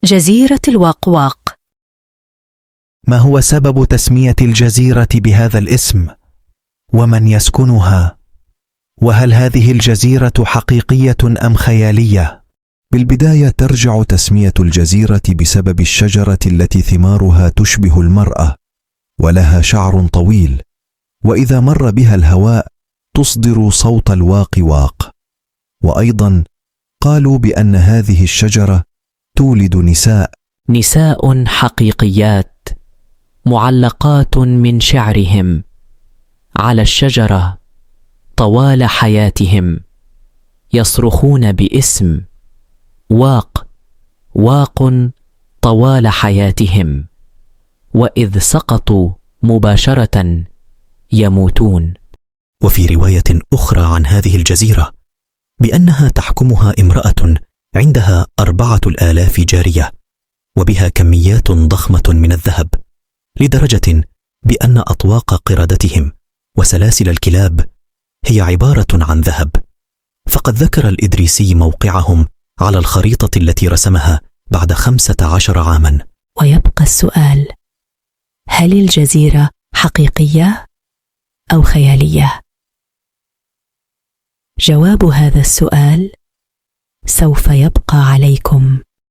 جزيرة الواقواق. ما هو سبب تسمية الجزيرة بهذا الاسم؟ ومن يسكنها؟ وهل هذه الجزيرة حقيقية أم خيالية؟ بالبداية ترجع تسمية الجزيرة بسبب الشجرة التي ثمارها تشبه المرأة ولها شعر طويل، وإذا مر بها الهواء تصدر صوت الواق واق. وأيضا قالوا بأن هذه الشجرة تولد نساء حقيقيات معلقات من شعرهم على الشجرة طوال حياتهم، يصرخون باسم واق واق طوال حياتهم، وإذ سقطوا مباشرة يموتون. وفي رواية أخرى عن هذه الجزيرة بأنها تحكمها امرأة عندها 4000 جارية، وبها كميات ضخمة من الذهب، لدرجة بأن أطواق قردتهم وسلاسل الكلاب هي عبارة عن ذهب. فقد ذكر الإدريسي موقعهم على الخريطة التي رسمها بعد 15 عاما. ويبقى السؤال: هل الجزيرة حقيقية أو خيالية؟ جواب هذا السؤال سوف يبقى عليكم.